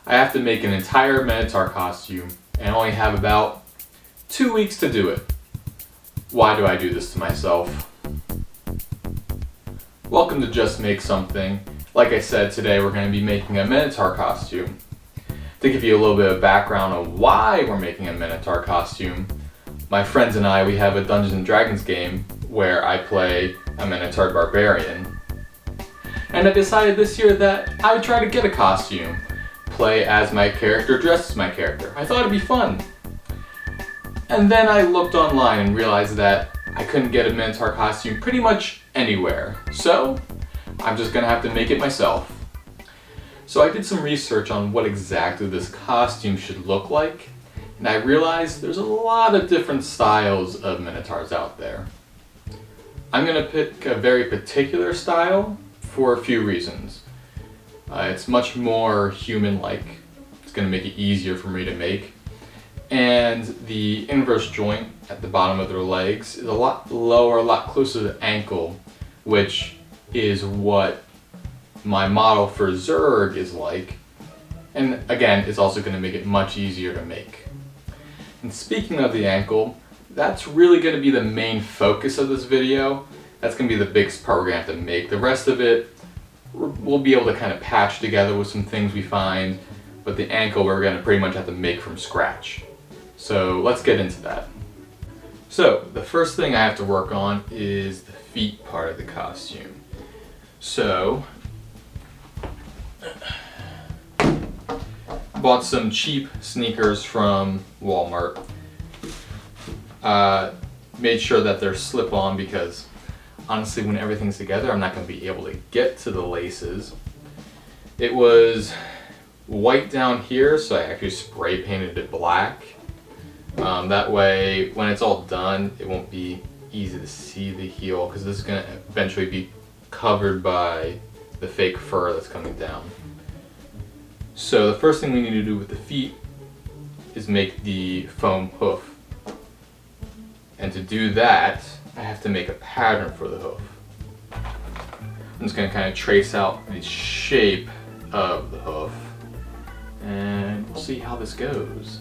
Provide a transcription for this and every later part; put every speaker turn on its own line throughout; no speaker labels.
I have to make an entire Minotaur costume and I only have about 2 weeks to do it. Why do I do this to myself? Welcome to Just Make Something. Like I said, today we're going to be making a Minotaur costume. To give you a little bit of background on why we're making a Minotaur costume, my friends and I, we have a Dungeons & Dragons game where I play a Minotaur barbarian. And I decided this year that I would try to get a costume, play as my character, dress as my character. I thought it'd be fun. And then I looked online and realized that I couldn't get a Minotaur costume pretty much anywhere. So I'm just gonna have to make it myself. So I did some research on what exactly this costume should look like, and I realized there's a lot of different styles of Minotaurs out there. I'm gonna pick a very particular style for a few reasons. It's much more human-like. It's going to make it easier for me to make. And the inverse joint at the bottom of their legs is a lot lower, a lot closer to the ankle, which is what my model for Zerg is like. And again, it's also going to make it much easier to make. And speaking of the ankle, that's really going to be the main focus of this video. That's going to be the biggest part we're going to have to make. The rest of it, we'll be able to kind of patch together with some things we find, but the ankle we're going to pretty much have to make from scratch. So let's get into that. So the first thing I have to work on is the feet part of the costume. So bought some cheap sneakers from Walmart. Made sure that they're slip-on because honestly, when everything's together, I'm not going to be able to get to the laces. It was white down here, so I actually spray painted it black. That way, when it's all done, it won't be easy to see the heel because this is going to eventually be covered by the fake fur that's coming down. So the first thing we need to do with the feet is make the foam hoof. And to do that, I have to make a pattern for the hoof. I'm just going to kind of trace out the shape of the hoof and we'll see how this goes.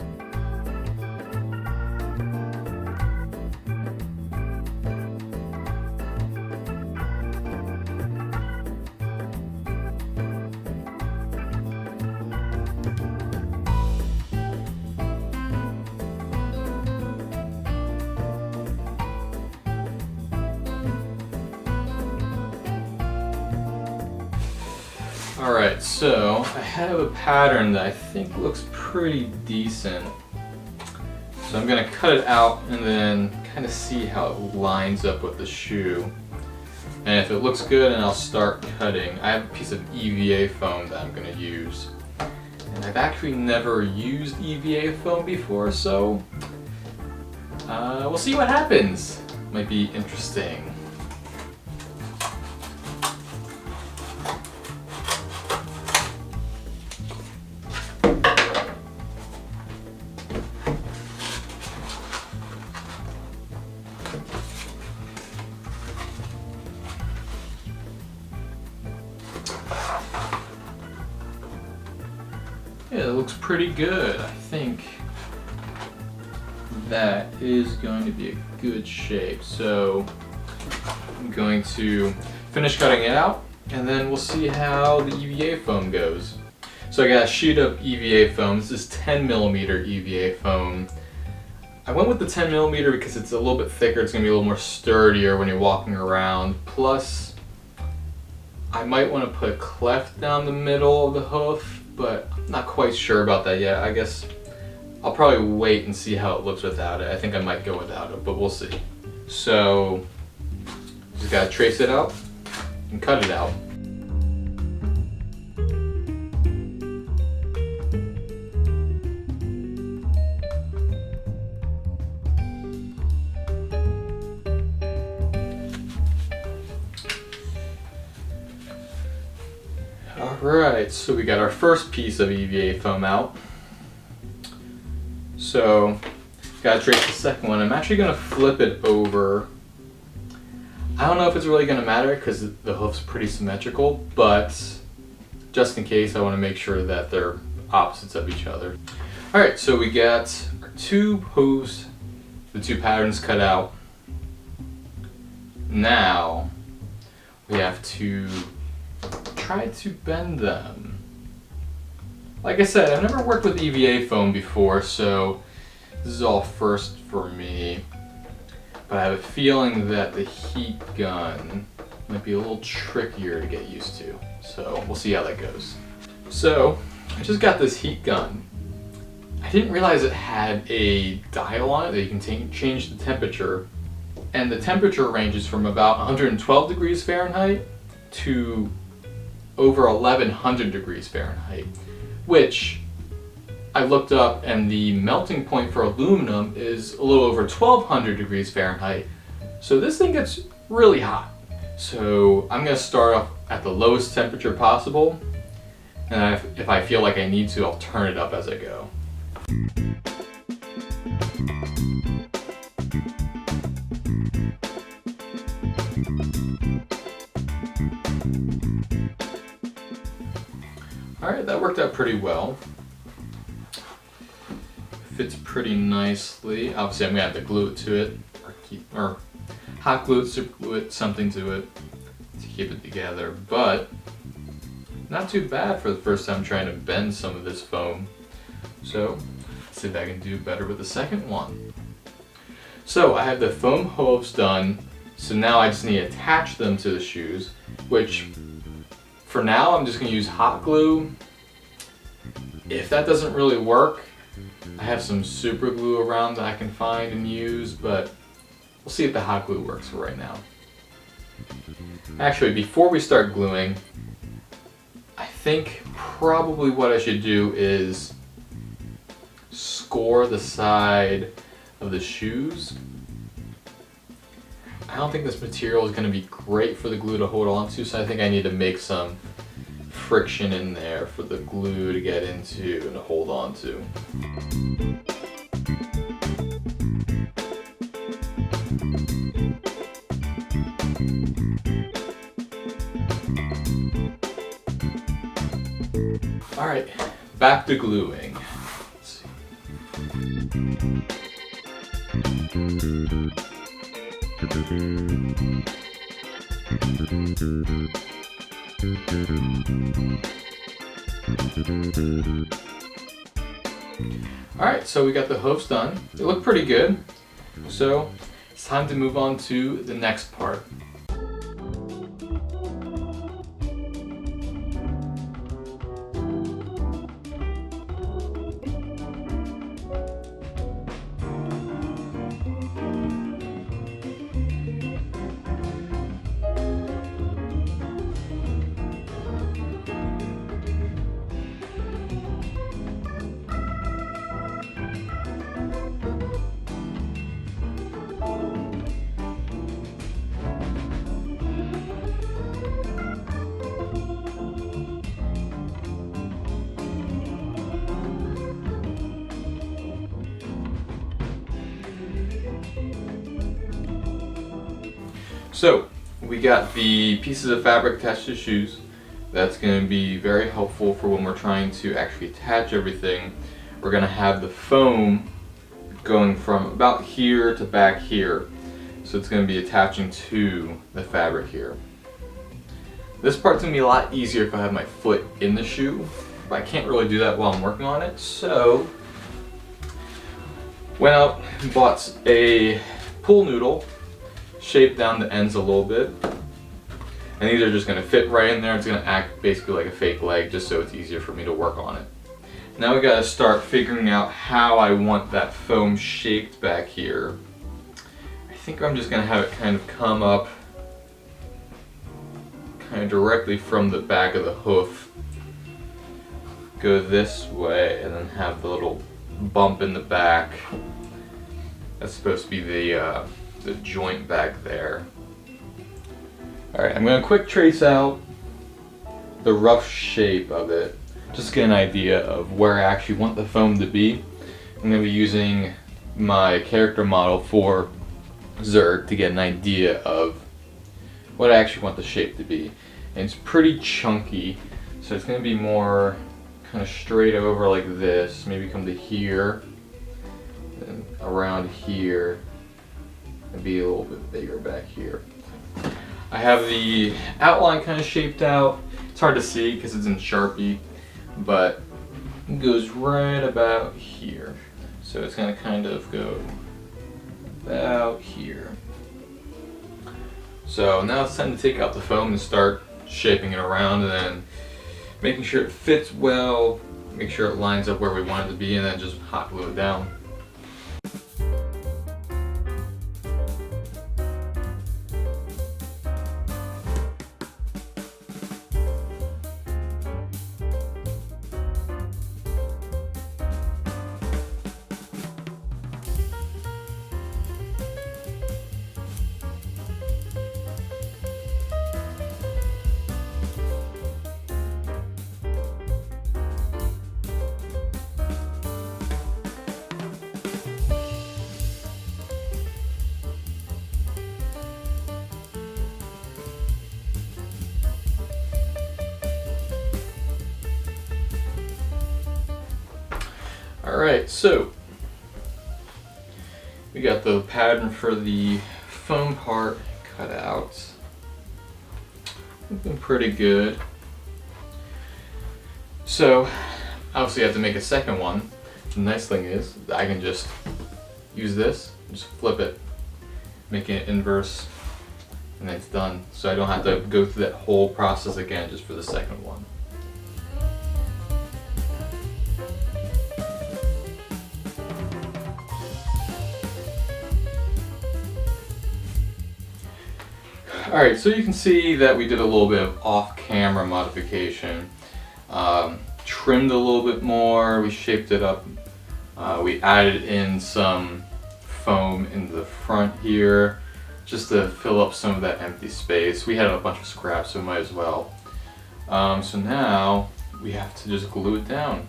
Alright, so I have a pattern that I think looks pretty decent. So I'm going to cut it out and then kind of see how it lines up with the shoe. And if it looks good, and I'll start cutting. I have a piece of EVA foam that I'm going to use. And I've actually never used EVA foam before, so we'll see what happens. Might be interesting. Yeah, it looks pretty good. I think that is going to be a good shape. So I'm going to finish cutting it out and then we'll see how the EVA foam goes. So I got a sheet of EVA foam. This is 10mm EVA foam. I went with the 10mm because it's a little bit thicker. It's going to be a little more sturdier when you're walking around. Plus, I might want to put a cleft down the middle of the hoof, but I'm not quite sure about that yet. I guess I'll probably wait and see how it looks without it. I think I might go without it, but we'll see. So, just gotta trace it out and cut it out. Alright, so we got our first piece of EVA foam out. So, gotta trace the second one. I'm actually gonna flip it over. I don't know if it's really gonna matter because the hoof's pretty symmetrical, but just in case, I want to make sure that they're opposites of each other. Alright, so we got our two hooves, the two patterns cut out. Now we have to try to bend them. Like I said, I've never worked with EVA foam before, so this is all first for me. But I have a feeling that the heat gun might be a little trickier to get used to. So we'll see how that goes. So I just got this heat gun. I didn't realize it had a dial on it that you can change the temperature. And the temperature ranges from about 112 degrees Fahrenheit to over 1100 degrees Fahrenheit, which I looked up, and the melting point for aluminum is a little over 1200 degrees Fahrenheit. So this thing gets really hot. So I'm going to start off at the lowest temperature possible, and if I feel like I need to, I'll turn it up as I go. Alright, that worked out pretty well. Fits pretty nicely. Obviously I'm going to have to glue it to it, or hot glue it, super glue it, something to it to keep it together, but not too bad for the first time trying to bend some of this foam. So let's see if I can do better with the second one. So I have the foam hooves done, so now I just need to attach them to the shoes, which for now I'm just going to use hot glue. If that doesn't really work, I have some super glue around that I can find and use, but we'll see if the hot glue works for right now. Actually, before we start gluing, I think probably what I should do is score the side of the shoes. I don't think this material is going to be great for the glue to hold on to, so I think I need to make some friction in there for the glue to get into and to hold on to. Alright, back to gluing. Let's see. Alright, so we got the hooves done. They look pretty good. So it's time to move on to the next part. So we got the pieces of fabric attached to the shoes. That's going to be very helpful for when we're trying to actually attach everything. We're going to have the foam going from about here to back here. So it's going to be attaching to the fabric here. This part's going to be a lot easier if I have my foot in the shoe, but I can't really do that while I'm working on it. So went out and bought a pool noodle, shaped down the ends a little bit, and these are just going to fit right in there. It's going to act basically like a fake leg, just so it's easier for me to work on it. Now we got to start figuring out how I want that foam shaped back here. I think I'm just going to have it kind of come up kind of directly from the back of the hoof, go this way, and then have the little bump in the back. That's supposed to be the joint back there. Alright, I'm going to quick trace out the rough shape of it, just to get an idea of where I actually want the foam to be. I'm going to be using my character model for Zerg to get an idea of what I actually want the shape to be. And it's pretty chunky, so it's going to be more kind of straight over like this, maybe come to here, and around here, and be a little bit bigger back here. I have the outline kind of shaped out. It's hard to see because it's in Sharpie, but it goes right about here. So it's going to kind of go about here. So now it's time to take out the foam and start shaping it around, and then making sure it fits well, make sure it lines up where we want it to be, and then just hot glue it down. Alright, so we got the pattern for the foam part cut out. Looking pretty good. So obviously I have to make a second one. The nice thing is I can just use this, just flip it, make it inverse, and then it's done. So I don't have to go through that whole process again just for the second one. Alright, so you can see that we did a little bit of off-camera modification. Trimmed a little bit more, we shaped it up, we added in some foam in the front here just to fill up some of that empty space. We had a bunch of scraps, so might as well. So now we have to just glue it down.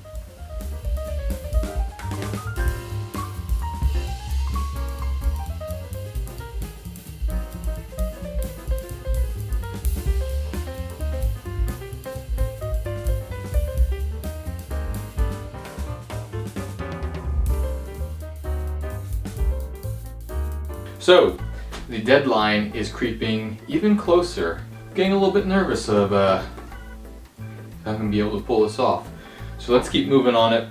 So the deadline is creeping even closer. Getting a little bit nervous of if I'm gonna be able to pull this off. So let's keep moving on it.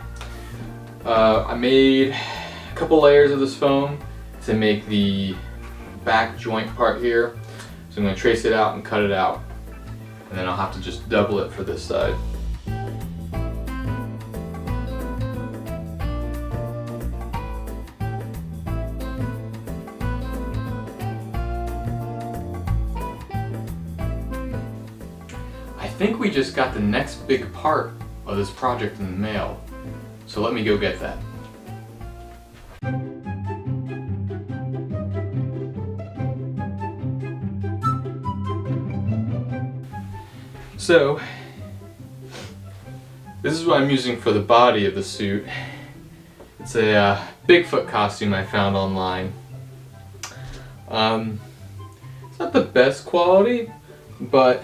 I made a couple layers of this foam to make the back joint part here. So I'm gonna trace it out and cut it out. And then I'll have to just double it for this side. I think we just got the next big part of this project in the mail, so let me go get that. So, this is what I'm using for the body of the suit. It's a Bigfoot costume I found online. It's not the best quality, but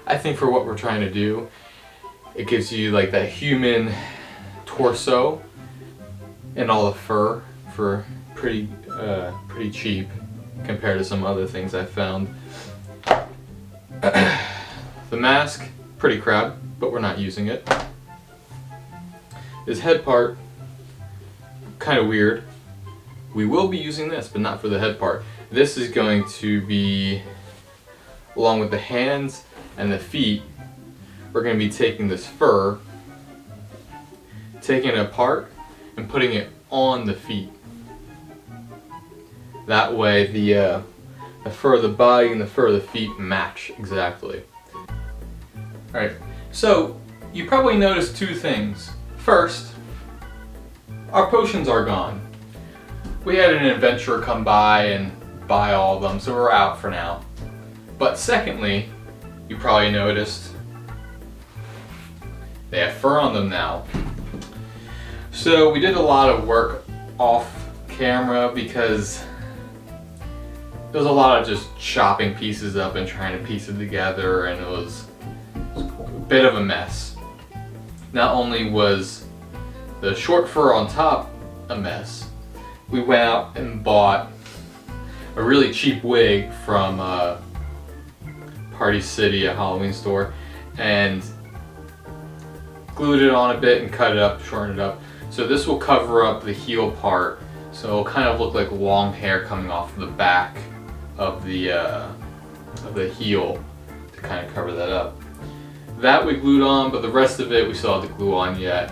I think for what we're trying to do, it gives you like that human torso and all the fur for pretty cheap compared to some other things I found. The mask, pretty crap, but we're not using it. This head part, kind of weird. We will be using this, but not for the head part. This is going to be, along with the hands and the feet, we're going to be taking this fur, taking it apart, and putting it on the feet. That way the fur of the body and the fur of the feet match exactly. Alright, so you probably noticed two things. First, our potions are gone. We had an adventurer come by and buy all of them, so we're out for now. But secondly, you probably noticed they have fur on them now. So we did a lot of work off camera because there was a lot of just chopping pieces up and trying to piece it together, and it was a bit of a mess. not only was the short fur on top a mess, we went out and bought a really cheap wig from Party City, a Halloween store, and glued it on a bit and cut it up, shortened it up. So this will cover up the heel part, so it'll kind of look like long hair coming off the back of the heel to kind of cover that up. That we glued on, but the rest of it we still have to glue on yet.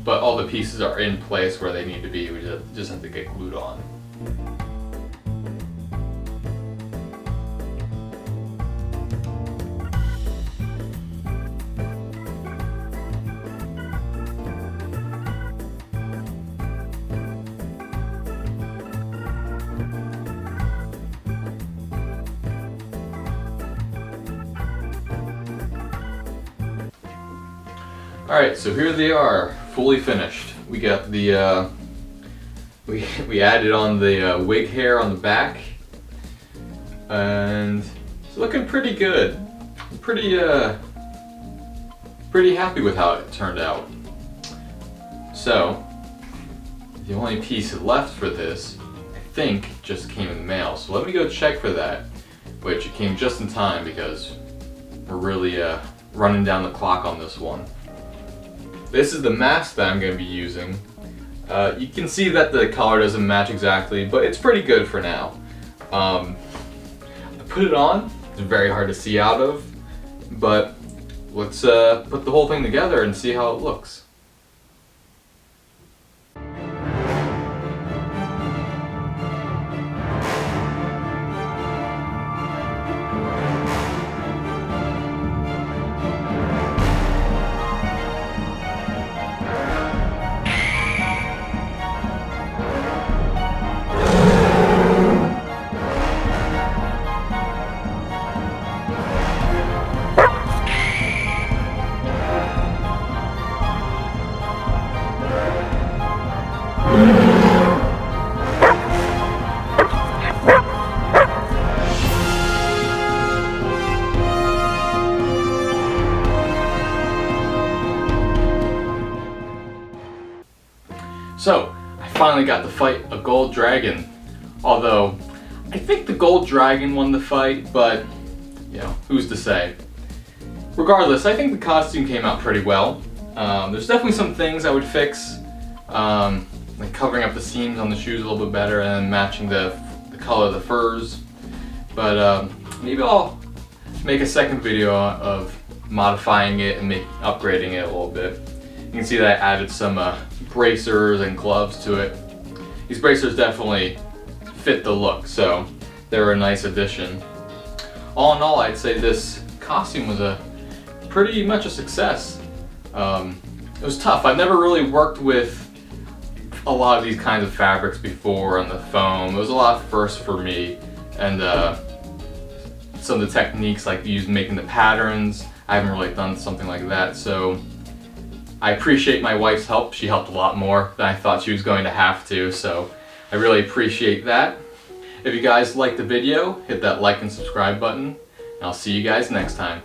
But all the pieces are in place where they need to be. We just have to get glued on. Alright, so here they are, fully finished. We got the, we added on the wig hair on the back, and it's looking pretty good. I'm pretty happy with how it turned out. So, the only piece left for this, I think, just came in the mail. So let me go check for that, which it came just in time because we're really running down the clock on this one. This is the mask that I'm going to be using. You can see that the color doesn't match exactly, but it's pretty good for now. I put it on. It's very hard to see out of, but let's put the whole thing together and see how it looks. So, I finally got to fight a gold dragon. Although, I think the gold dragon won the fight, but, you know, who's to say? Regardless, I think the costume came out pretty well. There's definitely some things I would fix, like covering up the seams on the shoes a little bit better and matching the color of the furs. But maybe I'll make a second video of modifying it and upgrading it a little bit. You can see that I added some bracers and gloves to it. These bracers definitely fit the look, so they're a nice addition. All in all, I'd say this costume was pretty much a success. It was tough. I've never really worked with a lot of these kinds of fabrics before on the foam. It was a lot of firsts for me, and some of the techniques like used making the patterns, I haven't really done something like that, so I appreciate my wife's help. She helped a lot more than I thought she was going to have to, so I really appreciate that. If you guys liked the video, hit that like and subscribe button, and I'll see you guys next time.